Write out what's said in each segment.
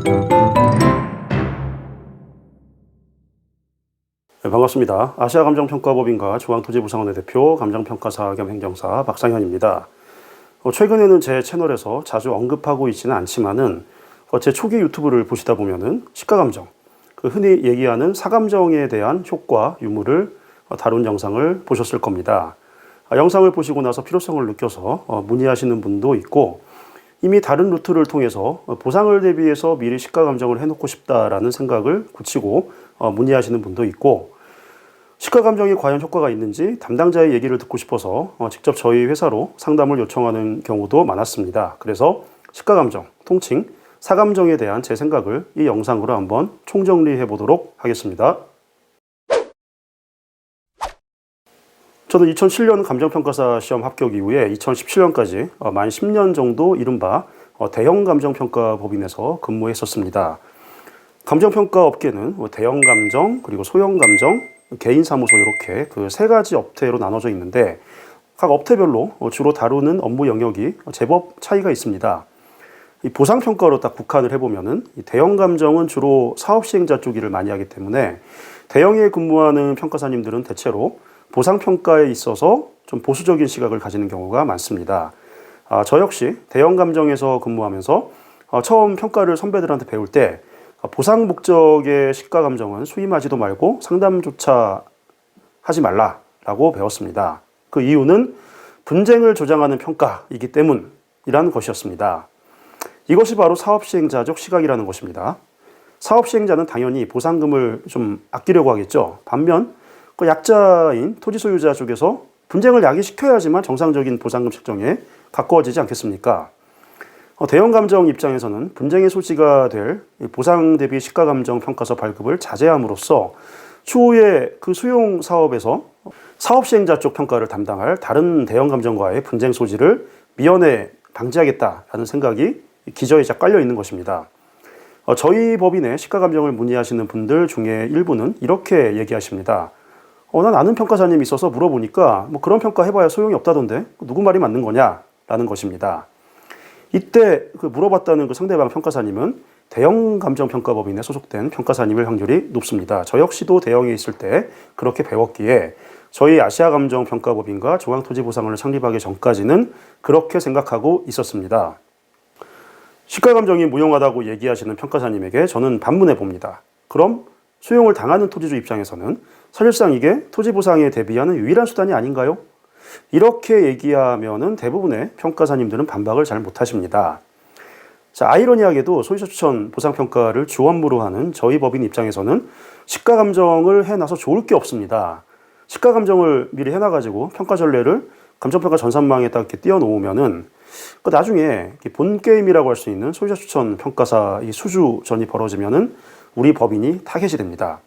네, 반갑습니다. 아시아감정평가법인과 중앙토지부상원의 대표 감정평가사 겸 행정사 박상현입니다. 최근에는 제 채널에서 자주 언급하고 있지는 않지만은 제 초기 유튜브를 보시다 보면은 시가감정, 흔히 얘기하는 사감정에 대한 효과, 유무를 다룬 영상을 보셨을 겁니다. 영상을 보시고 나서 필요성을 느껴서 문의하시는 분도 있고, 이미 다른 루트를 통해서 보상을 대비해서 미리 시가감정을 해놓고 싶다라는 생각을 굳히고 문의하시는 분도 있고, 시가감정이 과연 효과가 있는지 담당자의 얘기를 듣고 싶어서 직접 저희 회사로 상담을 요청하는 경우도 많았습니다. 그래서 시가감정, 통칭 사감정에 대한 제 생각을 이 영상으로 한번 총정리해 보도록 하겠습니다. 저는 2007년 감정평가사 시험 합격 이후에 2017년까지 만 10년 정도 이른바 대형 감정평가법인에서 근무했었습니다. 감정평가 업계는 대형 감정, 그리고 소형 감정, 개인사무소 이렇게 그 세 가지 업태로 나눠져 있는데, 각 업태별로 주로 다루는 업무 영역이 제법 차이가 있습니다. 이 보상평가로 딱 국한을 해보면은 이 대형 감정은 주로 사업시행자 쪽 일을 많이 하기 때문에 대형에 근무하는 평가사님들은 대체로 보상평가에 있어서 좀 보수적인 시각을 가지는 경우가 많습니다. 저 역시 대형 감정에서 근무하면서 처음 평가를 선배들한테 배울 때 보상 목적의 시가감정은 수임하지도 말고 상담조차 하지 말라라고 배웠습니다. 그 이유는 분쟁을 조장하는 평가이기 때문이라는 것이었습니다. 이것이 바로 사업시행자적 시각이라는 것입니다. 사업시행자는 당연히 보상금을 좀 아끼려고 하겠죠. 반면 그 약자인 토지 소유자 쪽에서 분쟁을 야기시켜야지만 정상적인 보상금 책정에 가까워지지 않겠습니까? 대형 감정 입장에서는 분쟁의 소지가 될 보상 대비 시가감정 평가서 발급을 자제함으로써 추후에 그 수용 사업에서 사업 시행자 쪽 평가를 담당할 다른 대형 감정과의 분쟁 소지를 미연에 방지하겠다라는 생각이 기저에 쫙 깔려 있는 것입니다. 저희 법인의 시가감정을 문의하시는 분들 중에 일부는 이렇게 얘기하십니다. 난 아는 평가사님이 있어서 물어보니까 뭐 그런 평가 해봐야 소용이 없다던데 누구 말이 맞는 거냐? 라는 것입니다. 이때 그 물어봤다는 그 상대방 평가사님은 대형 감정평가법인에 소속된 평가사님일 확률이 높습니다. 저 역시도 대형에 있을 때 그렇게 배웠기에 저희 아시아감정평가법인과 중앙토지보상원을 창립하기 전까지는 그렇게 생각하고 있었습니다. 시가감정이 무용하다고 얘기하시는 평가사님에게 저는 반문해 봅니다. 그럼 수용을 당하는 토지주 입장에서는 사실상 이게 토지보상에 대비하는 유일한 수단이 아닌가요? 이렇게 얘기하면은 대부분의 평가사님들은 반박을 잘 못하십니다. 자, 아이러니하게도 소유자 추천 보상평가를 주 업무로 하는 저희 법인 입장에서는 시가감정을 해놔서 좋을 게 없습니다. 시가감정을 미리 해놔가지고 평가 전례를 감정평가 전산망에 딱 이렇게 띄워놓으면은 나중에 본 게임이라고 할 수 있는 소유자 추천 평가사 이 수주전이 벌어지면은 우리 법인이 타겟이 됩니다.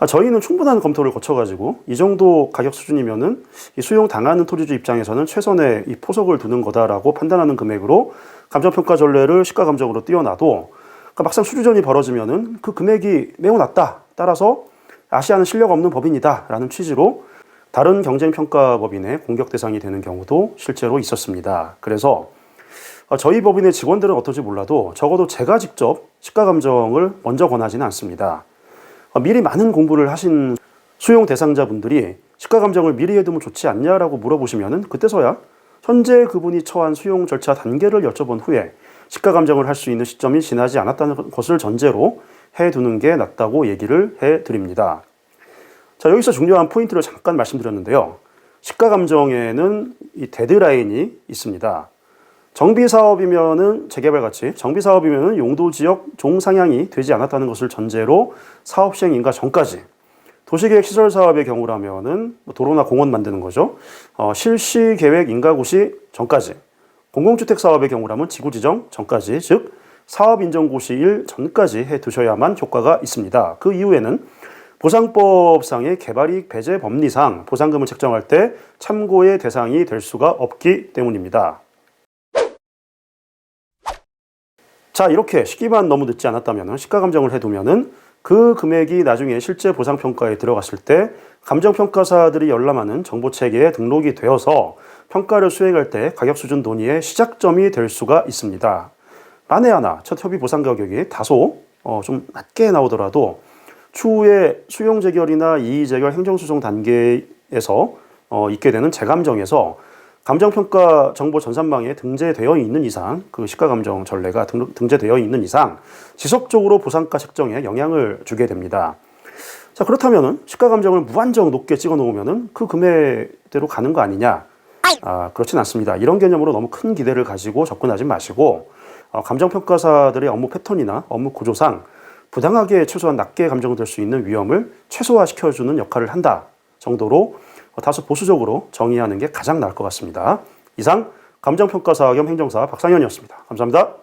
저희는 충분한 검토를 거쳐가지고 이 정도 가격 수준이면은 이 수용 당하는 토지주 입장에서는 최선의 이 포석을 두는 거다라고 판단하는 금액으로 감정평가 전례를 시가감정으로 띄워놔도 막상 수주전이 벌어지면은 그 금액이 매우 낮다. 따라서 아시아는 실력 없는 법인이다라는 취지로 다른 경쟁평가법인의 공격 대상이 되는 경우도 실제로 있었습니다. 그래서 저희 법인의 직원들은 어떨지 몰라도 적어도 제가 직접 시가감정을 먼저 권하지는 않습니다. 미리 많은 공부를 하신 수용 대상자분들이 시가감정을 미리 해두면 좋지 않냐라고 물어보시면은 그때서야 현재 그분이 처한 수용 절차 단계를 여쭤본 후에 시가감정을 할 수 있는 시점이 지나지 않았다는 것을 전제로 해두는 게 낫다고 얘기를 해드립니다. 자, 여기서 중요한 포인트를 잠깐 말씀드렸는데요. 시가감정에는 이 데드라인이 있습니다. 정비사업이면은 재개발같이 정비사업이면은 용도지역 종상향이 되지 않았다는 것을 전제로 사업 시행 인가 전까지, 도시계획 시설사업의 경우라면은 도로나 공원 만드는 거죠. 실시계획 인가고시 전까지, 공공주택 사업의 경우라면 지구지정 전까지, 즉 사업인정고시일 전까지 해두셔야만 효과가 있습니다. 그 이후에는 보상법상의 개발이익 배제 법리상 보상금을 책정할 때 참고의 대상이 될 수가 없기 때문입니다. 자, 이렇게 시기만 너무 늦지 않았다면 시가감정을 해두면은 그 금액이 나중에 실제 보상평가에 들어갔을 때 감정평가사들이 열람하는 정보체계에 등록이 되어서 평가를 수행할 때 가격 수준 논의의 시작점이 될 수가 있습니다. 한 해 하나 첫 협의 보상 가격이 다소 좀 낮게 나오더라도 추후에 수용 재결이나 이의 재결 행정소송 단계에서 있게 되는 재감정에서 감정평가 정보 전산망에 등재되어 있는 이상, 그 시가감정 전례가 등재되어 있는 이상 지속적으로 보상가 책정에 영향을 주게 됩니다. 자, 그렇다면은 시가감정을 무한정 높게 찍어 놓으면은 그 금액대로 가는 거 아니냐? 그렇진 않습니다. 이런 개념으로 너무 큰 기대를 가지고 접근하지 마시고 감정평가사들의 업무 패턴이나 업무 구조상 부당하게 최소한 낮게 감정될 수 있는 위험을 최소화시켜주는 역할을 한다 정도로 다소 보수적으로 정의하는 게 가장 나을 것 같습니다. 이상 감정평가사 겸 행정사 박상현이었습니다. 감사합니다.